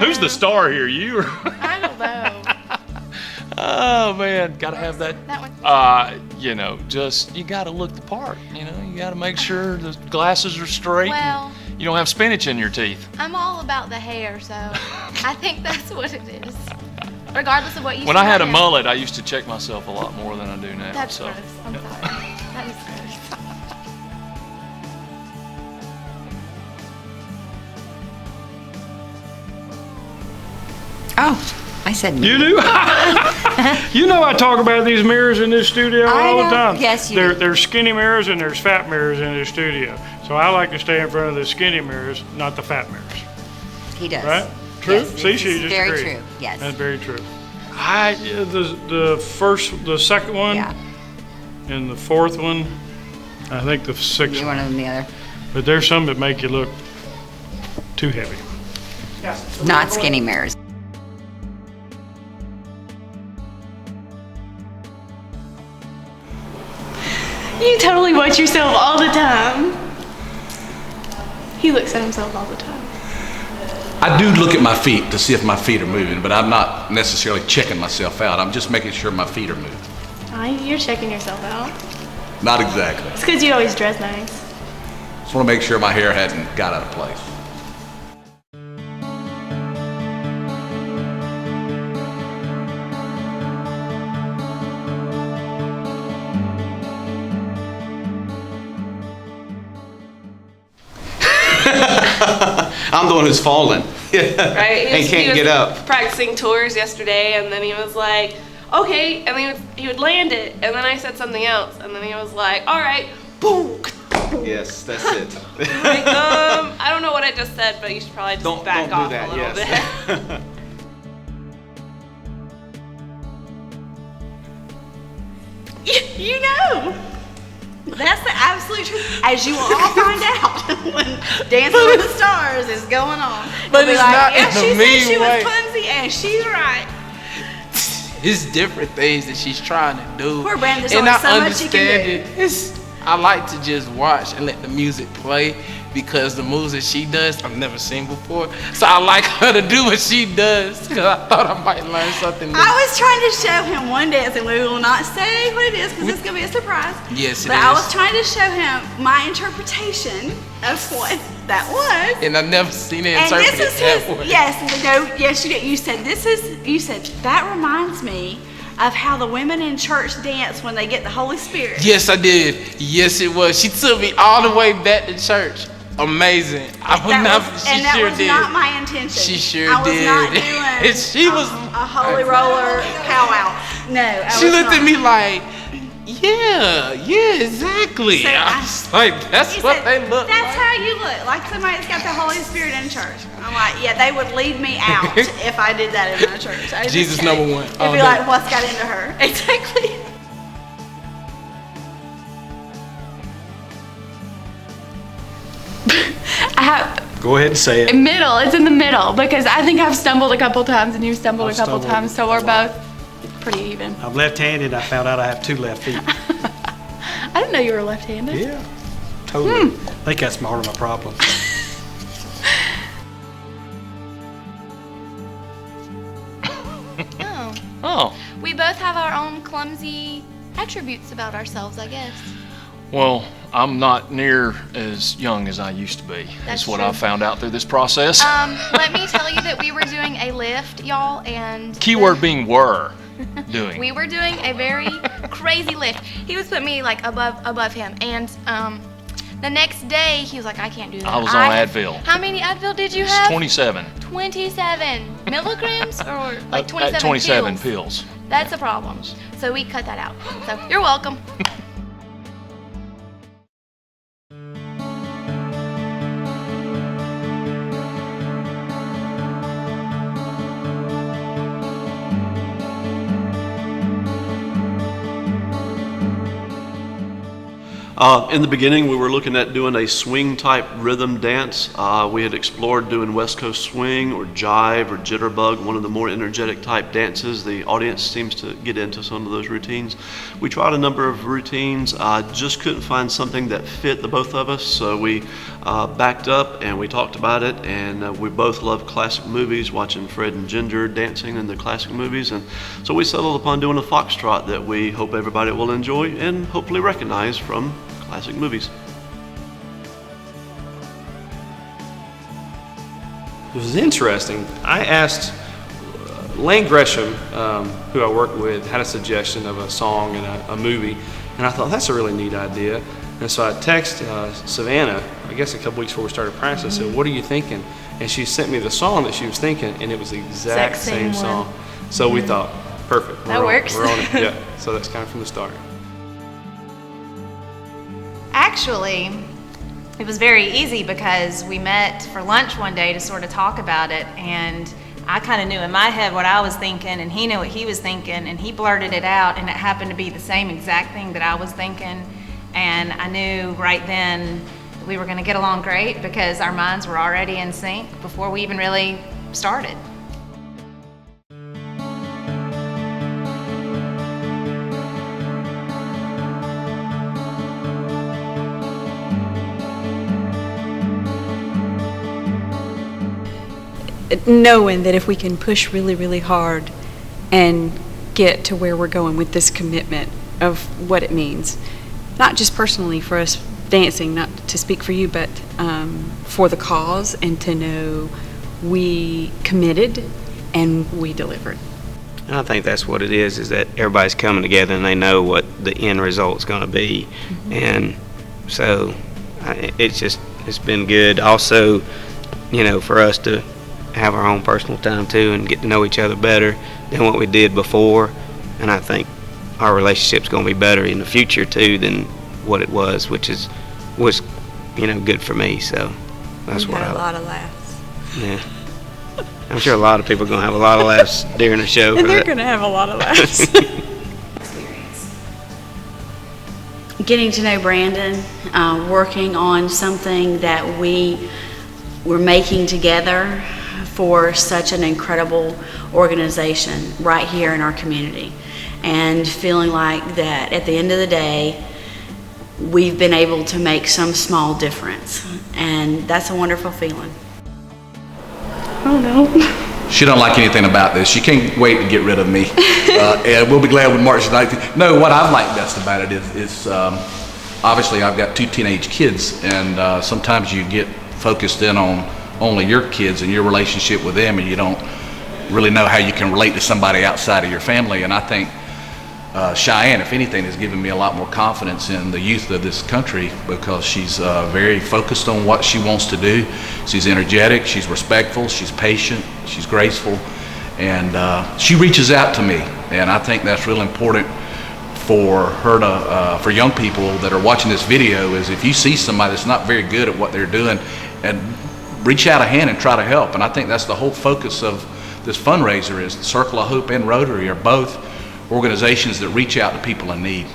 Who's the star here? You or? I don't know. Oh man, gotta have that. That one. You know, just you gotta look the part. You know, you gotta make sure the glasses are straight. Well, and you don't have spinach in your teeth. I'm all about the hair, so I think that's what it is. Regardless of what you. When see I had a my hair. mullet, I used to check myself a lot more than I do now. That's so. gross. I'm sorry. That is gross. Oh, I said me. You do? You know I talk about these mirrors in this studio I all the know. time. Yes, you do. There's skinny mirrors and there's fat mirrors in this studio. So I like to stay in front of the skinny mirrors, not the fat mirrors. He does. Right? True? Yes, See, this she is just very agreed. true. Yes. That's very true. The second one, Yeah. and the fourth one, I think the sixth You one. one of them, the other. But there's some that make you look too heavy. Not skinny mirrors. You totally watch yourself all the time. He looks at himself all the time. I do look at my feet to see if my feet are moving, but I'm not necessarily checking myself out. I'm just making sure my feet are moving. You're checking yourself out. Not exactly. It's because you always dress nice. Just want to make sure my hair hadn't got out of place. I'm the one who's fallen. Right? And can't get up. Practicing tours yesterday, and then he was like, okay, and then he would land it, and then I said something else, and then he was like, all right, boom. Yes, that's it. Like, I don't know what I just said, but you should probably just back don't off do that, a little yes. bit. You know. That's the absolute truth. As you will all find out when Dancing with the Stars is going on. But You'll be it's like, not yeah, in a she said mean she way. was clumsy and she's right. It's different things that she's trying to do. Poor Brandon, there's and only I so much you can understand it. I like to just watch and let the music play because the moves that she does I've never seen before. So I like her to do what she does because I thought I might learn something new. I was trying to show him one dance, and we will not say what it is because it's going to be a surprise. Yes, it But I is. was trying to show him my interpretation of what that was. And I've never seen it And interpreted this is that his, way. yes, you did. You said, that reminds me of how the women in church dance when they get the Holy Spirit. Yes, I did. Yes, it was. She took me all the way back to church. Amazing. I would not. She that sure was did. not my intention. She sure I was did. not doing And she was a holy roller powwow. No, She looked at me like, yeah, exactly. So I was like, that's He what said, they look That's like. how you look, like somebody that's got the Holy Spirit in church. I'm like, yeah, they would lead me out if I did that in my church. I just Jesus can't. number one. It'd be like, what's got into her? Exactly. Go ahead and say it. Middle. It's in the middle because I think I've stumbled a couple times and you've stumbled a couple times, so we're both pretty even. I'm left-handed. I found out I have two left feet. I didn't know you were left-handed. Yeah, totally. I think that's part of my problem. Oh. Oh, We both have our own clumsy attributes about ourselves, I guess. well, I'm not near as young as I used to be. That's That's what true. I found out through this process. Let me tell you that we were doing a lift, y'all, and Keyword being were doing. we were doing a very crazy lift. He was putting me like above him, and the next day he was like, I can't do that. I was on Advil. How many Advil did you It's have? 27. 27 milligrams or like 27 27 pills? pills. That's a problem. So we cut that out. So you're welcome. In the beginning, we were looking at doing a swing-type rhythm dance. We had explored doing West Coast swing or jive or jitterbug, one of the more energetic type dances. The audience seems to get into some of those routines. We tried a number of routines, just couldn't find something that fit the both of us, so we backed up and we talked about it, and we both love classic movies, watching Fred and Ginger dancing in the classic movies, and so we settled upon doing a foxtrot that we hope everybody will enjoy and hopefully recognize from classic movies. It was interesting. I asked Lane Gresham, who I work with, had a suggestion of a song and a movie, and I thought that's a really neat idea. And so I texted Savannah, I guess a couple weeks before we started practice, I said, "What are you thinking?" And she sent me the song that she was thinking, and it was the exact same song. So we thought, perfect. That works. We're on it. Yeah. So that's kind of from the start. Actually, it was very easy because we met for lunch one day to sort of talk about it, and I kind of knew in my head what I was thinking, and he knew what he was thinking, and he blurted it out, and it happened to be the same exact thing that I was thinking, and I knew right then that we were going to get along great because our minds were already in sync before we even really started. Knowing that if we can push really, really hard and get to where we're going with this commitment of what it means, not just personally for us dancing, not to speak for you, but for the cause, and to know we committed and we delivered. And I think that's what it is that everybody's coming together and they know what the end result's going to be. And so it's been good. Also, for us to have our own personal time too and get to know each other better than what we did before, and I think our relationship's going to be better in the future too than what it was, which was good for me. So that's what I had a lot of laughs. Yeah, I'm sure a lot of people are going to have a lot of laughs during the show. And they're going to have a lot of laughs. Getting to know Brandon, working on something that we're making together for such an incredible organization right here in our community, and feeling like that at the end of the day we've been able to make some small difference, and that's a wonderful feeling. Oh no. She don't like anything about this. She can't wait to get rid of me. And we'll be glad when March 19th. No, what I like best about it is obviously I've got 2 teenage kids, and sometimes you get focused in on only your kids and your relationship with them, and you don't really know how you can relate to somebody outside of your family. And I think Cheyenne, if anything, has given me a lot more confidence in the youth of this country, because she's very focused on what she wants to do. She's energetic, she's respectful, she's patient, she's graceful, and she reaches out to me. And I think that's real important for her to, for young people that are watching this video, is if you see somebody that's not very good at what they're doing, and reach out a hand and try to help. And I think that's the whole focus of this fundraiser, is the Circle of Hope and Rotary are both organizations that reach out to people in need.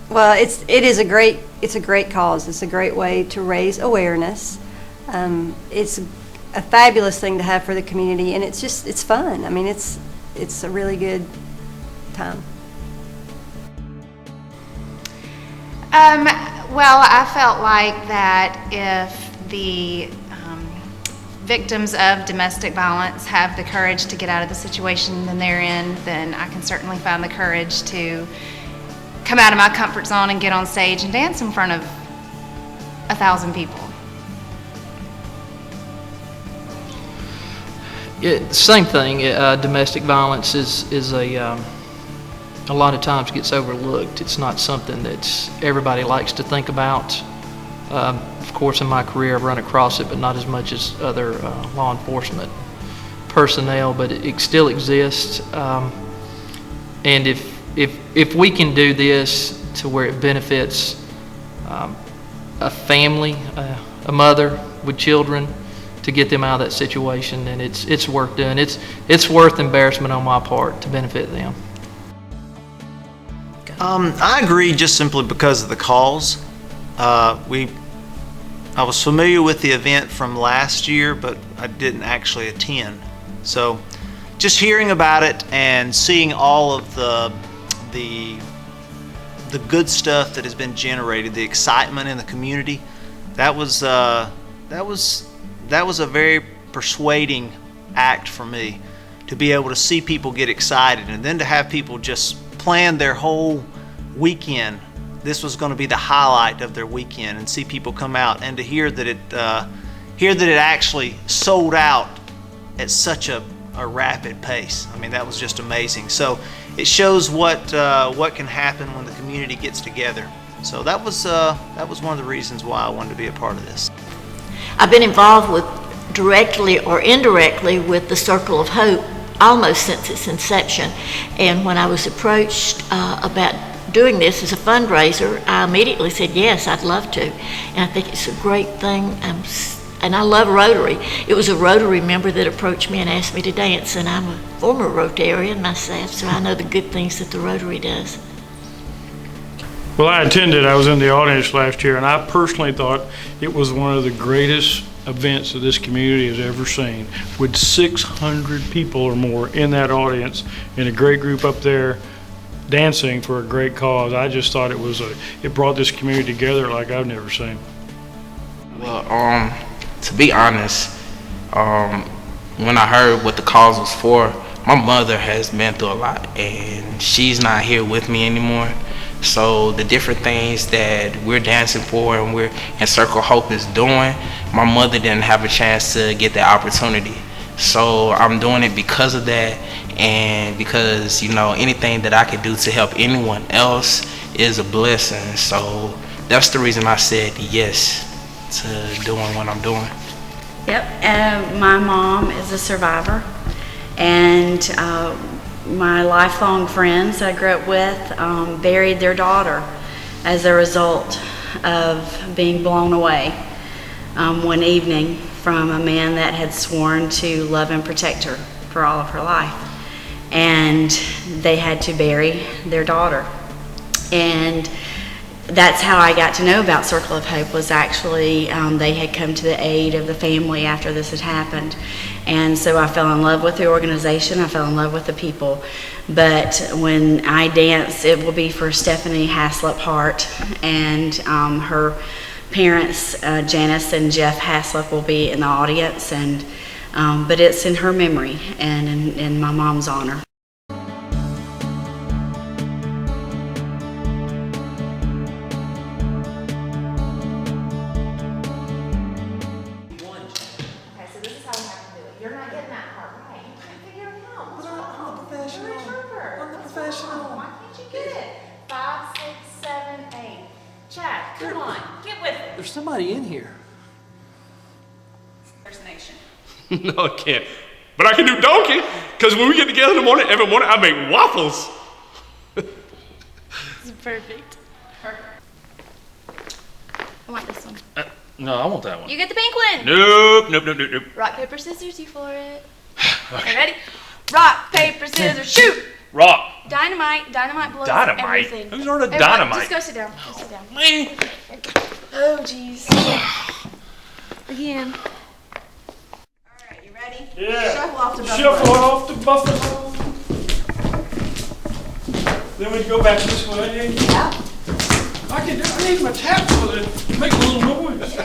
Well, it's a great cause. It's a great way to raise awareness. It's a fabulous thing to have for the community, and it's fun. I mean, it's a really good time. Well, I felt like that if the victims of domestic violence have the courage to get out of the situation that they're in, then I can certainly find the courage to come out of my comfort zone and get on stage and dance in front of 1,000 people. Same thing. Domestic violence is a lot of times gets overlooked. It's not something that everybody likes to think about. Of course, in my career, I've run across it, but not as much as other law enforcement personnel. But it still exists. And if we can do this to where it benefits a family, a mother with children, to get them out of that situation, and it's worth doing. It's worth embarrassment on my part to benefit them. I agree just simply because of the cause. I was familiar with the event from last year, but I didn't actually attend. So just hearing about it and seeing all of the good stuff that has been generated, the excitement in the community, that was a very persuading act for me, to be able to see people get excited and then to have people just plan their whole weekend. This was going to be the highlight of their weekend, and see people come out and to hear that it actually sold out at such a rapid pace. I mean, that was just amazing. So it shows what can happen when the community gets together. So that was one of the reasons why I wanted to be a part of this. I've been involved with directly or indirectly with the Circle of Hope almost since its inception, and when I was approached about doing this as a fundraiser, I immediately said yes, I'd love to, and I think it's a great thing. And I love Rotary. It was a Rotary member that approached me and asked me to dance, and I'm a former Rotarian myself, so I know the good things that the Rotary does. Well, I was in the audience last year, and I personally thought it was one of the greatest events that this community has ever seen, with 600 people or more in that audience and a great group up there dancing for a great cause. I just thought it brought this community together like I've never seen. Well, to be honest, when I heard what the cause was for, my mother has been through a lot, and she's not here with me anymore. So the different things that we're dancing for and we're in Circle of Hope is doing, my mother didn't have a chance to get that opportunity. So I'm doing it because of that, and because, you know, anything that I could do to help anyone else is a blessing. So that's the reason I said yes to doing what I'm doing. Yep, my mom is a survivor, and my lifelong friends I grew up with buried their daughter as a result of being blown away one evening from a man that had sworn to love and protect her for all of her life. And they had to bury their daughter. And that's how I got to know about Circle of Hope, was actually they had come to the aid of the family after this had happened. And so I fell in love with the organization, I fell in love with the people. But when I dance, it will be for Stephanie Haslip Hart, and her parents, Janice and Jeff Haslip, will be in the audience, and but it's in her memory and in my mom's honor. There's somebody in here. Impersonation. No, I can't. But I can do donkey, because when we get together in the morning, every morning I make waffles. It's perfect. I want this one. No, I want that one. You get the pink one. Nope. Rock, paper, scissors, you for it. Okay, ready? Rock, paper, scissors, shoot! Rock. Dynamite blows Dynamite? everything. Who's heard of Everybody, dynamite? Just go sit down. Just sit down. Man. Oh, jeez. Again. Yeah. Shuffle off to Shuffle off to Buffalo. Then we go back this way. Yeah. I need my tap so that it make a little noise.